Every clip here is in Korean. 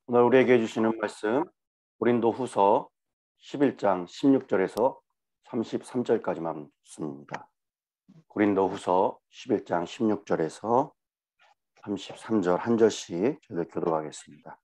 오늘 우리에게 주시는 말씀 고린도후서 11장 16절에서 33절까지만 읽습니다. 고린도후서 11장 16절에서 33절 한 절씩 저희들 교독하겠습니다.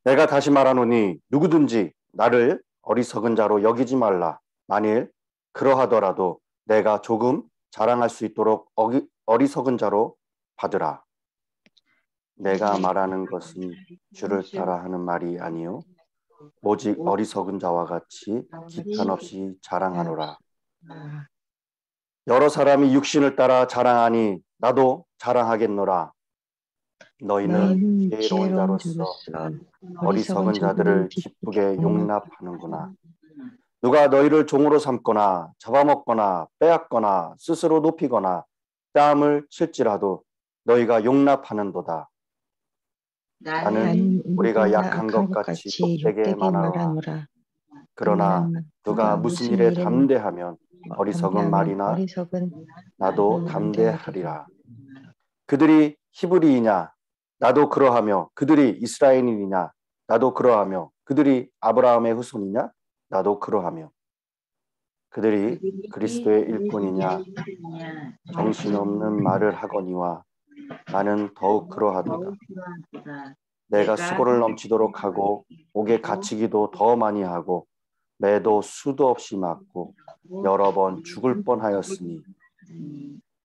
내가 다시 말하노니 누구든지 나를 어리석은 자로 여기지 말라. 만일 그러하더라도 내가 조금 자랑할 수 있도록 어리석은 자로 받으라. 내가 말하는 것은 주를 따라 하는 말이 아니요 오직 어리석은 자와 같이 기탄 없이 자랑하노라. 여러 사람이 육신을 따라 자랑하니 나도 자랑하겠노라. 너희는 지혜로운 자로서 어리석은 자들을 기쁘게 용납하는구나. 누가 너희를 종으로 삼거나 잡아먹거나 빼앗거나 스스로 높이거나 뺨을 칠지라도 너희가 용납하는도다. 나는 우리가 약한 것 같이 족되게 말하노라. 그러나 누가 무슨 일에 담대하면 어리석은 말이나 나도 담대하리라. 그들이 히브리이냐 나도 그러하며 그들이 이스라엘인이냐 나도 그러하며 그들이 아브라함의 후손이냐 나도 그러하며 그들이 그리스도의 일꾼이냐 정신없는 말을 하거니와 나는 더욱 그러하도다. 내가 수고를 넘치도록 하고 옥에 갇히기도 더 많이 하고 매도 수도 없이 맞고 여러 번 죽을 뻔하였으니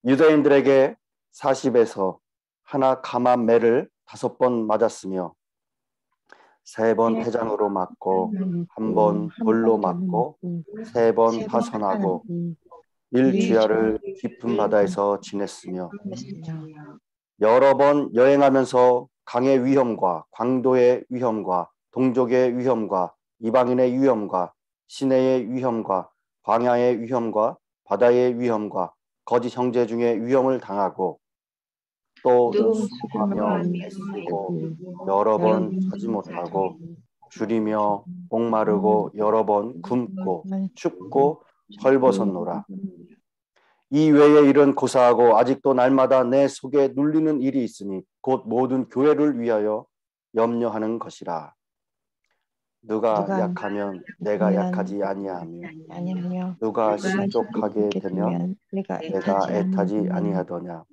유대인들에게 40에서 하나 감한 매를 5번 맞았으며 3번 태장으로 맞고 1번 돌로 맞고 3번 파선하고 일주야를 깊은 바다에서 지냈으며 여러 번 여행하면서 강의 위험과 광도의 위험과 동족의 위험과 이방인의 위험과 시내의 위험과 광야의 위험과 바다의 위험과 거짓 형제 중에 위험을 당하고 또 수고하며 애쓰고 여러 번 자지 못하고 줄이며 목마르고 여러 번 굶고 춥고 헐벗었노라. 이 외의 일은 고사하고 아직도 날마다 내 속에 눌리는 일이 있으니 곧 모든 교회를 위하여 염려하는 것이라. 누가 약하면 내가 약하지 아니하며 누가 실족하게 되면 내가 애타지 아니하더냐.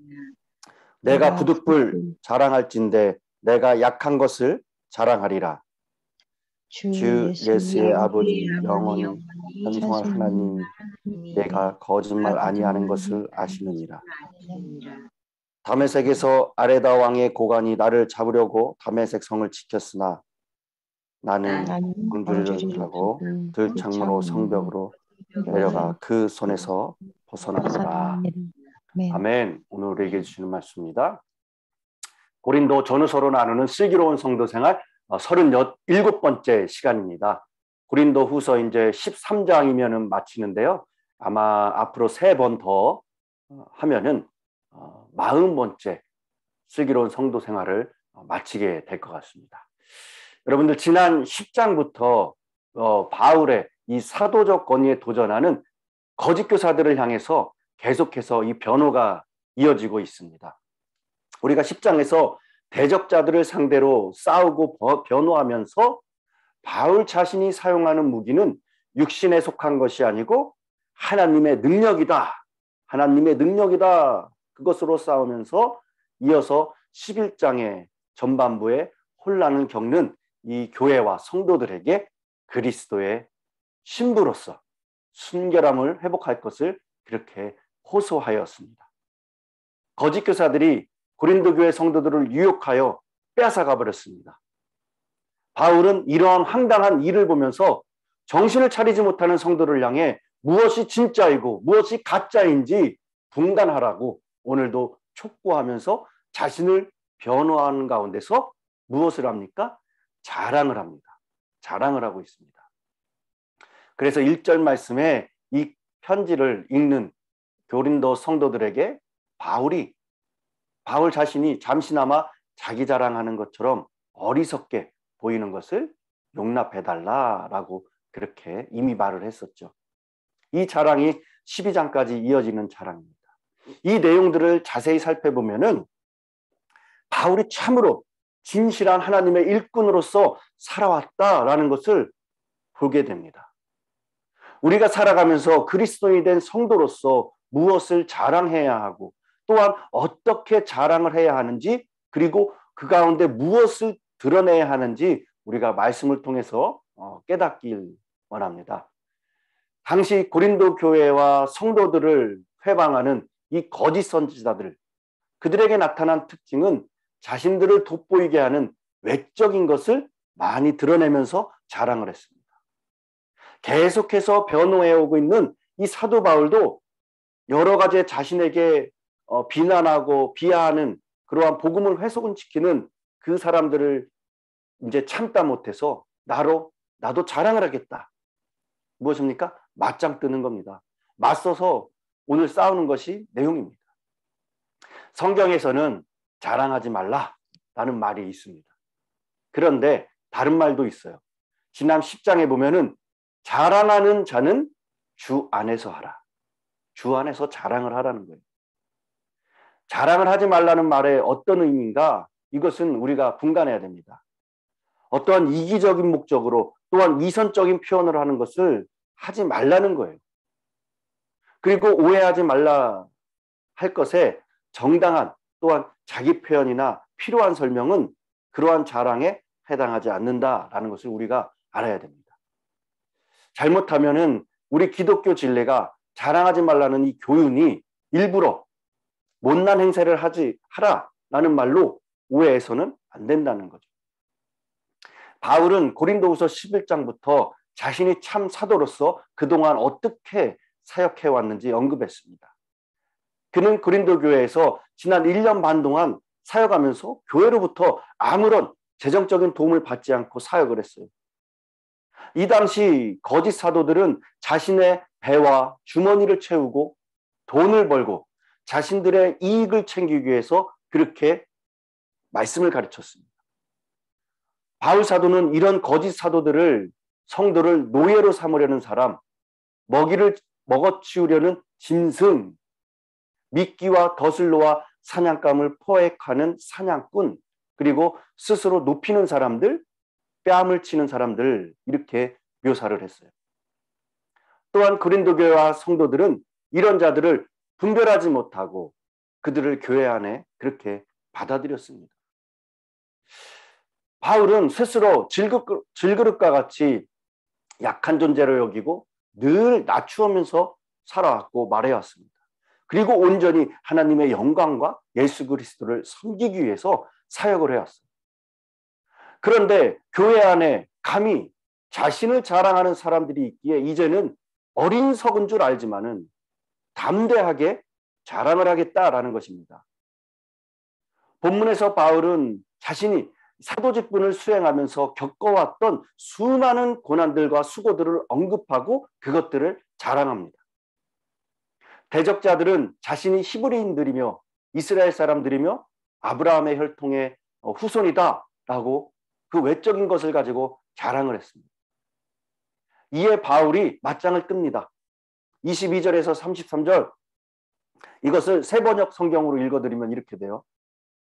내가 부득불 자랑할진대 내가 약한 것을 자랑하리라. 주 예수의 아버지 영원히 현성할 하나님 내가 거짓말 아니하는 것을 아시느니라. 다메섹에서 아레다 왕의 고관이 나를 잡으려고 다메섹 성을 지켰으나 나는 광주리를 타고 들창문으로 성벽으로 내려가 그 손에서 벗어나노라. 아멘. 오늘 우리에게 주시는 말씀입니다. 고린도 전후서로 나누는 슬기로운 성도 생활 37번째 시간입니다. 고린도 후서 이제 13장이면은 마치는데요. 아마 앞으로 3번 더 하면은 40번째 슬기로운 성도 생활을 마치게 될 것 같습니다. 여러분들 지난 10장부터 바울의 이 사도적 권위에 도전하는 거짓 교사들을 향해서 계속해서 이 변호가 이어지고 있습니다. 우리가 10장에서 대적자들을 상대로 싸우고 변호하면서 바울 자신이 사용하는 무기는 육신에 속한 것이 아니고 하나님의 능력이다. 하나님의 능력이다. 그것으로 싸우면서 이어서 11장의 전반부에 혼란을 겪는 이 교회와 성도들에게 그리스도의 신부로서 순결함을 회복할 것을 그렇게 호소하였습니다. 거짓 교사들이 고린도 교회 성도들을 유혹하여 빼앗아가 버렸습니다. 바울은 이러한 황당한 일을 보면서 정신을 차리지 못하는 성도를 향해 무엇이 진짜이고 무엇이 가짜인지 분간하라고 오늘도 촉구하면서 자신을 변호하는 가운데서 무엇을 합니까? 자랑을 합니다. 자랑을 하고 있습니다. 그래서 1절 말씀에 이 편지를 읽는 고린도 성도들에게 바울 자신이 잠시나마 자기 자랑하는 것처럼 어리석게 보이는 것을 용납해달라라고 그렇게 이미 말을 했었죠. 이 자랑이 12장까지 이어지는 자랑입니다. 이 내용들을 자세히 살펴보면은 바울이 참으로 진실한 하나님의 일꾼으로서 살아왔다라는 것을 보게 됩니다. 우리가 살아가면서 그리스도인이 된 성도로서 무엇을 자랑해야 하고 또한 어떻게 자랑을 해야 하는지 그리고 그 가운데 무엇을 드러내야 하는지 우리가 말씀을 통해서 깨닫길 원합니다. 당시 고린도 교회와 성도들을 회방하는 이 거짓 선지자들, 그들에게 나타난 특징은 자신들을 돋보이게 하는 외적인 것을 많이 드러내면서 자랑을 했습니다. 계속해서 변호해오고 있는 이 사도 바울도 여러 가지 자신에게 비난하고 비하하는 그러한 복음을 훼손시키는 그 사람들을 이제 참다 못해서 나도 자랑을 하겠다. 무엇입니까? 맞짱 뜨는 겁니다. 맞서서 오늘 싸우는 것이 내용입니다. 성경에서는 자랑하지 말라라는 말이 있습니다. 그런데 다른 말도 있어요. 지난 10장에 보면은 자랑하는 자는 주 안에서 하라. 주 안에서 자랑을 하라는 거예요. 자랑을 하지 말라는 말에 어떤 의미인가? 이것은 우리가 분간해야 됩니다. 어떠한 이기적인 목적으로 또한 위선적인 표현을 하는 것을 하지 말라는 거예요. 그리고 오해하지 말라 할 것에 정당한 또한 자기 표현이나 필요한 설명은 그러한 자랑에 해당하지 않는다라는 것을 우리가 알아야 됩니다. 잘못하면은 우리 기독교 진리가 자랑하지 말라는 이 교훈이 일부러 못난 행세를 하라라는 말로 오해해서는 안 된다는 거죠. 바울은 고린도후서 11장부터 자신이 참 사도로서 그동안 어떻게 사역해 왔는지 언급했습니다. 그는 고린도 교회에서 지난 1년 반 동안 사역하면서 교회로부터 아무런 재정적인 도움을 받지 않고 사역을 했어요. 이 당시 거짓 사도들은 자신의 배와 주머니를 채우고 돈을 벌고 자신들의 이익을 챙기기 위해서 그렇게 말씀을 가르쳤습니다. 바울 사도는 이런 거짓 사도들을 성도를 노예로 삼으려는 사람, 먹이를 먹어치우려는 짐승, 미끼와 거슬로와 사냥감을 포획하는 사냥꾼, 그리고 스스로 높이는 사람들, 뺨을 치는 사람들 이렇게 묘사를 했어요. 또한 고린도 교회와 성도들은 이런 자들을 분별하지 못하고 그들을 교회 안에 그렇게 받아들였습니다. 바울은 스스로 질그릇과 같이 약한 존재로 여기고 늘 낮추면서 살아왔고 말해왔습니다. 그리고 온전히 하나님의 영광과 예수 그리스도를 섬기기 위해서 사역을 해왔어요. 그런데 교회 안에 감히 자신을 자랑하는 사람들이 있기에 이제는 어린 석인 줄 알지만은 담대하게 자랑을 하겠다라는 것입니다. 본문에서 바울은 자신이 사도 직분을 수행하면서 겪어왔던 수많은 고난들과 수고들을 언급하고 그것들을 자랑합니다. 대적자들은 자신이 히브리인들이며 이스라엘 사람들이며 아브라함의 혈통의 후손이다라고 그 외적인 것을 가지고 자랑을 했습니다. 이에 바울이 맞짱을 뜹니다. 22절에서 33절 이것을 세번역 성경으로 읽어드리면 이렇게 돼요.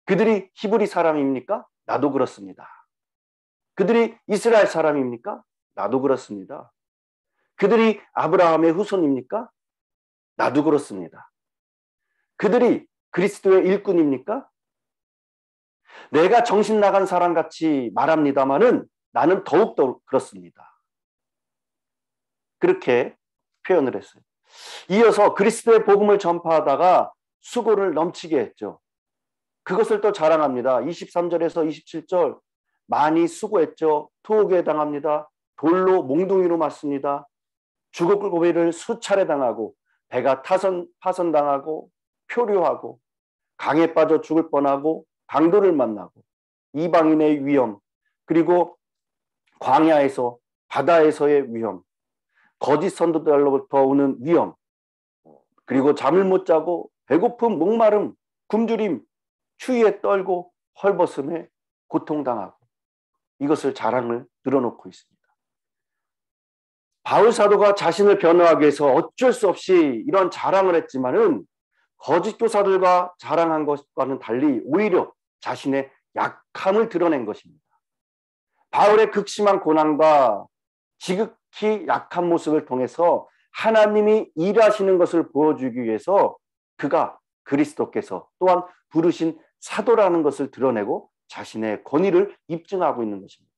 그들이 히브리 사람입니까? 나도 그렇습니다. 그들이 이스라엘 사람입니까? 나도 그렇습니다. 그들이 아브라함의 후손입니까? 나도 그렇습니다. 그들이 그리스도의 일꾼입니까? 내가 정신 나간 사람같이 말합니다마는 나는 더욱더 그렇습니다. 그렇게 표현을 했어요. 이어서 그리스도의 복음을 전파하다가 수고를 넘치게 했죠. 그것을 또 자랑합니다. 23절에서 27절 많이 수고했죠. 투옥에 당합니다. 돌로 몽둥이로 맞습니다. 죽을 고비를 수차례 당하고 배가 파손당하고 표류하고 강에 빠져 죽을 뻔하고 강도를 만나고 이방인의 위험 그리고 광야에서 바다에서의 위험 거짓 선도들로부터 오는 위험 그리고 잠을 못 자고 배고픔 목마름 굶주림 추위에 떨고 헐벗음에 고통당하고 이것을 자랑을 늘어놓고 있습니다. 바울 사도가 자신을 변호하기 위해서 어쩔 수 없이 이런 자랑을 했지만은 거짓 교사들과 자랑한 것과는 달리 오히려 자신의 약함을 드러낸 것입니다. 바울의 극심한 고난과 지극히 약한 모습을 통해서 하나님이 일하시는 것을 보여주기 위해서 그가 그리스도께서 또한 부르신 사도라는 것을 드러내고 자신의 권위를 입증하고 있는 것입니다.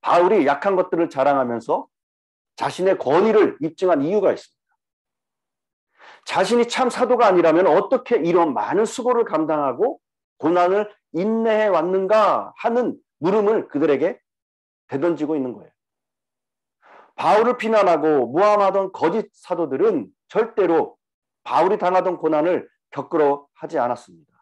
바울이 약한 것들을 자랑하면서 자신의 권위를 입증한 이유가 있습니다. 자신이 참 사도가 아니라면 어떻게 이런 많은 수고를 감당하고 고난을 인내해 왔는가 하는 물음을 그들에게 되던지고 있는 거예요. 바울을 비난하고 모함하던 거짓 사도들은 절대로 바울이 당하던 고난을 겪으러 하지 않았습니다.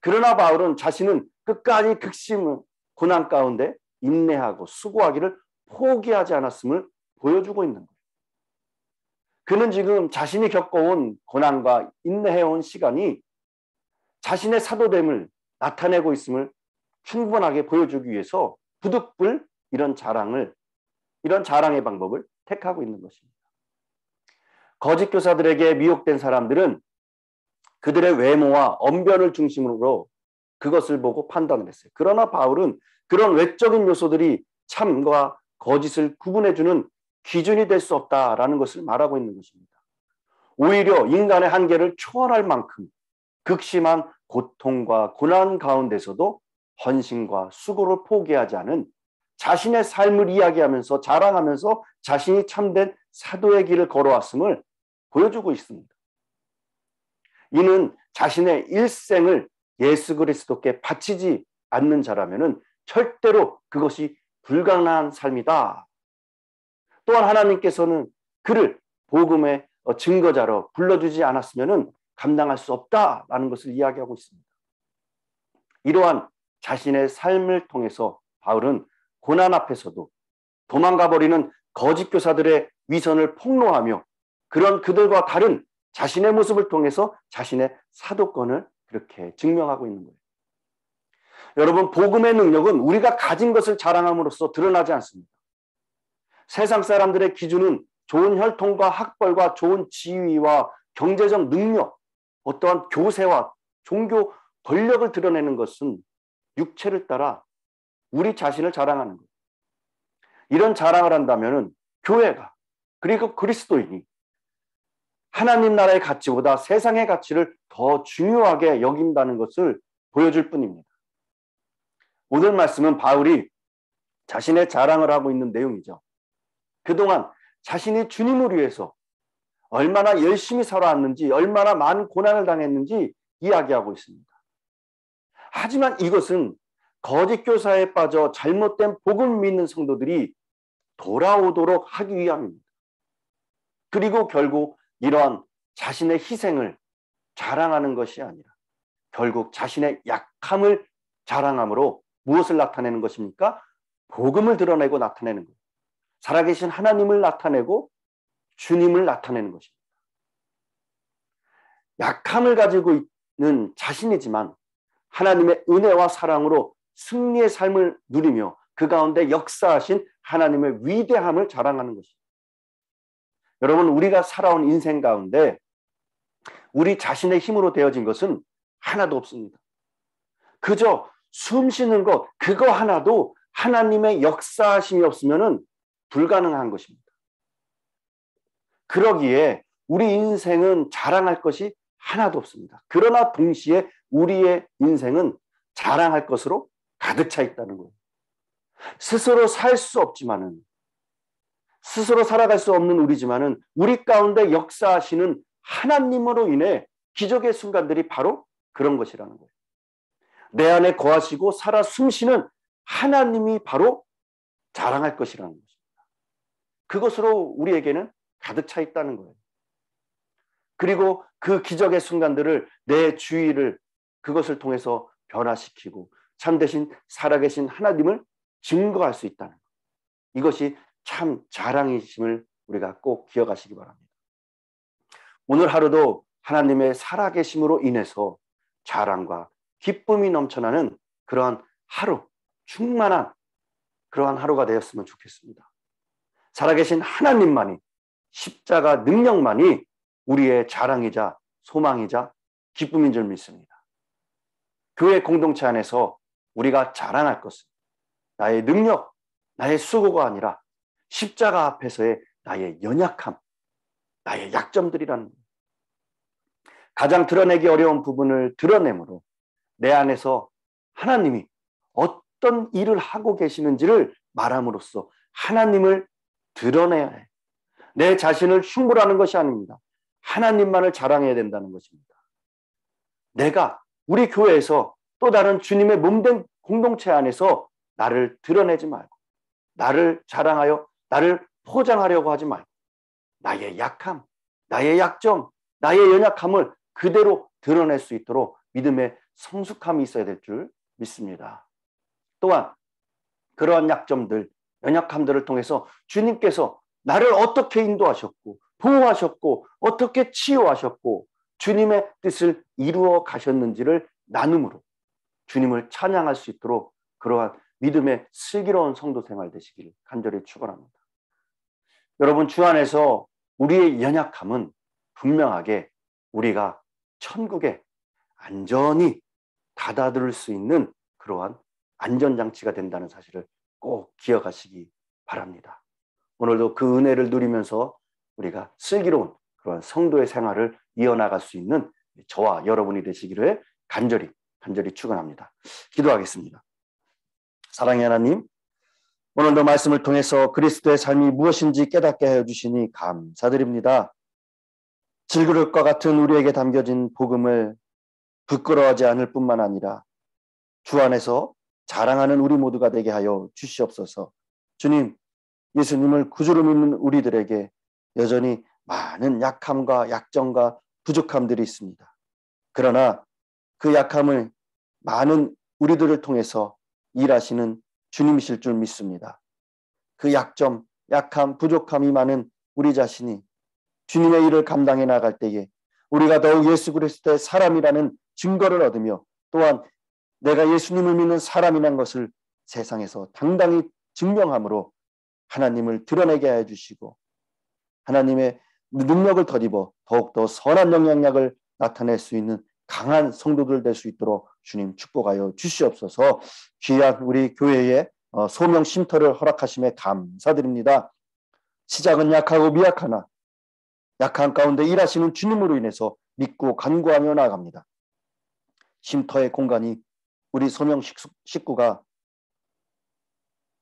그러나 바울은 자신은 끝까지 극심 고난 가운데 인내하고 수고하기를 포기하지 않았음을 보여주고 있는 거예요. 그는 지금 자신이 겪어온 고난과 인내해온 시간이 자신의 사도됨을 나타내고 있음을 충분하게 보여주기 위해서 부득불 이런 자랑의 방법을 택하고 있는 것입니다. 거짓 교사들에게 미혹된 사람들은 그들의 외모와 언변을 중심으로 그것을 보고 판단을 했어요. 그러나 바울은 그런 외적인 요소들이 참과 거짓을 구분해주는 기준이 될 수 없다라는 것을 말하고 있는 것입니다. 오히려 인간의 한계를 초월할 만큼 극심한 고통과 고난 가운데서도 헌신과 수고를 포기하지 않은 자신의 삶을 이야기하면서 자랑하면서 자신이 참된 사도의 길을 걸어왔음을 보여주고 있습니다. 이는 자신의 일생을 예수 그리스도께 바치지 않는 자라면 절대로 그것이 불가능한 삶이다. 또한 하나님께서는 그를 복음의 증거자로 불러주지 않았으면 감당할 수 없다라는 것을 이야기하고 있습니다. 이러한 자신의 삶을 통해서 바울은 고난 앞에서도 도망가버리는 거짓 교사들의 위선을 폭로하며 그런 그들과 다른 자신의 모습을 통해서 자신의 사도권을 그렇게 증명하고 있는 거예요. 여러분, 복음의 능력은 우리가 가진 것을 자랑함으로써 드러나지 않습니다. 세상 사람들의 기준은 좋은 혈통과 학벌과 좋은 지위와 경제적 능력, 어떠한 교세와 종교 권력을 드러내는 것은 육체를 따라 우리 자신을 자랑하는 거예요. 이런 자랑을 한다면 교회가 그리고 그리스도인이 하나님 나라의 가치보다 세상의 가치를 더 중요하게 여긴다는 것을 보여줄 뿐입니다. 오늘 말씀은 바울이 자신의 자랑을 하고 있는 내용이죠. 그동안 자신이 주님을 위해서 얼마나 열심히 살아왔는지, 얼마나 많은 고난을 당했는지 이야기하고 있습니다. 하지만 이것은 거짓 교사에 빠져 잘못된 복음을 믿는 성도들이 돌아오도록 하기 위함입니다. 그리고 결국 이러한 자신의 희생을 자랑하는 것이 아니라 결국 자신의 약함을 자랑함으로 무엇을 나타내는 것입니까? 복음을 드러내고 나타내는 것. 살아계신 하나님을 나타내고 주님을 나타내는 것입니다. 약함을 가지고 있는 자신이지만 하나님의 은혜와 사랑으로 승리의 삶을 누리며 그 가운데 역사하신 하나님의 위대함을 자랑하는 것입니다. 여러분, 우리가 살아온 인생 가운데 우리 자신의 힘으로 되어진 것은 하나도 없습니다. 그저 숨 쉬는 것, 그거 하나도 하나님의 역사하심이 없으면 불가능한 것입니다. 그러기에 우리 인생은 자랑할 것이 하나도 없습니다. 그러나 동시에 우리의 인생은 자랑할 것으로 가득 차 있다는 거예요. 스스로 살 수 없지만은, 스스로 살아갈 수 없는 우리지만은 우리 가운데 역사하시는 하나님으로 인해 기적의 순간들이 바로 그런 것이라는 거예요. 내 안에 거하시고 살아 숨쉬는 하나님이 바로 자랑할 것이라는 것입니다. 그것으로 우리에게는 가득 차 있다는 거예요. 그리고 그 기적의 순간들을 내 주위를 그것을 통해서 변화시키고 참되신 살아계신 하나님을 증거할 수 있다는 것. 이것이 참 자랑이심을 우리가 꼭 기억하시기 바랍니다. 오늘 하루도 하나님의 살아계심으로 인해서 자랑과 기쁨이 넘쳐나는 그러한 하루, 충만한 그러한 하루가 되었으면 좋겠습니다. 살아계신 하나님만이, 십자가 능력만이 우리의 자랑이자 소망이자 기쁨인 줄 믿습니다. 교회 공동체 안에서 우리가 자랑할 것은 나의 능력, 나의 수고가 아니라 십자가 앞에서의 나의 연약함, 나의 약점들이라는 거예요. 가장 드러내기 어려운 부분을 드러내므로 내 안에서 하나님이 어떤 일을 하고 계시는지를 말함으로써 하나님을 드러내야 해. 내 자신을 흉보라는 것이 아닙니다. 하나님만을 자랑해야 된다는 것입니다. 내가 우리 교회에서 또 다른 주님의 몸된 공동체 안에서 나를 드러내지 말고 나를 자랑하여 나를 포장하려고 하지 말고 나의 약함, 나의 약점, 나의 연약함을 그대로 드러낼 수 있도록 믿음의 성숙함이 있어야 될 줄 믿습니다. 또한 그러한 약점들, 연약함들을 통해서 주님께서 나를 어떻게 인도하셨고 보호하셨고 어떻게 치유하셨고 주님의 뜻을 이루어 가셨는지를 나눔으로 주님을 찬양할 수 있도록 그러한 믿음의 슬기로운 성도 생활 되시기를 간절히 축원합니다. 여러분, 주 안에서 우리의 연약함은 분명하게 우리가 천국에 안전히 닫아둘 수 있는 그러한 안전장치가 된다는 사실을 꼭 기억하시기 바랍니다. 오늘도 그 은혜를 누리면서 우리가 슬기로운 그러한 성도의 생활을 이어나갈 수 있는 저와 여러분이 되시기를 간절히 축원합니다. 기도하겠습니다. 사랑의 하나님, 오늘도 말씀을 통해서 그리스도의 삶이 무엇인지 깨닫게 하여 주시니 감사드립니다. 질그릇과 같은 우리에게 담겨진 복음을 부끄러워하지 않을 뿐만 아니라 주 안에서 자랑하는 우리 모두가 되게 하여 주시옵소서. 주님, 예수님을 구주로 믿는 우리들에게 여전히 많은 약함과 약점과 부족함들이 있습니다. 그러나 그 약함을 많은 우리들을 통해서 일하시는 주님이실 줄 믿습니다. 그 약점, 약함, 부족함이 많은 우리 자신이 주님의 일을 감당해 나갈 때에 우리가 더욱 예수 그리스도의 사람이라는 증거를 얻으며 또한 내가 예수님을 믿는 사람이라는 것을 세상에서 당당히 증명함으로 하나님을 드러내게 해 주시고 하나님의 능력을 덧입어 더욱더 선한 영향력을 나타낼 수 있는 강한 성도들 될 수 있도록 주님 축복하여 주시옵소서. 귀한 우리 교회의 소명 쉼터를 허락하심에 감사드립니다. 시작은 약하고 미약하나 약한 가운데 일하시는 주님으로 인해서 믿고 간구하며 나아갑니다. 쉼터의 공간이 우리 소명 식구가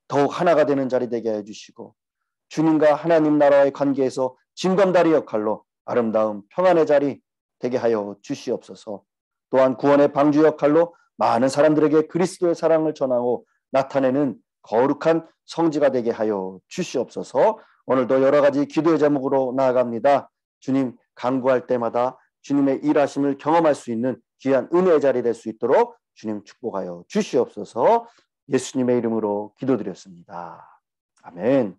더욱 하나가 되는 자리 되게 해주시고 주님과 하나님 나라의 관계에서 징검다리 역할로 아름다운 평안의 자리 되게 하여 주시옵소서. 또한 구원의 방주 역할로 많은 사람들에게 그리스도의 사랑을 전하고 나타내는 거룩한 성지가 되게 하여 주시옵소서. 오늘도 여러 가지 기도의 제목으로 나아갑니다. 주님, 간구할 때마다 주님의 일하심을 경험할 수 있는 귀한 은혜의 자리 될 수 있도록 주님 축복하여 주시옵소서. 예수님의 이름으로 기도드렸습니다. 아멘.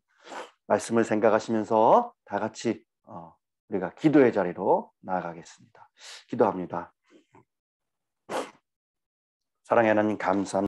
말씀을 생각하시면서 다 같이 우리가 기도의 자리로 나아가겠습니다. 기도합니다. 사랑의 하나님, 감사합니다.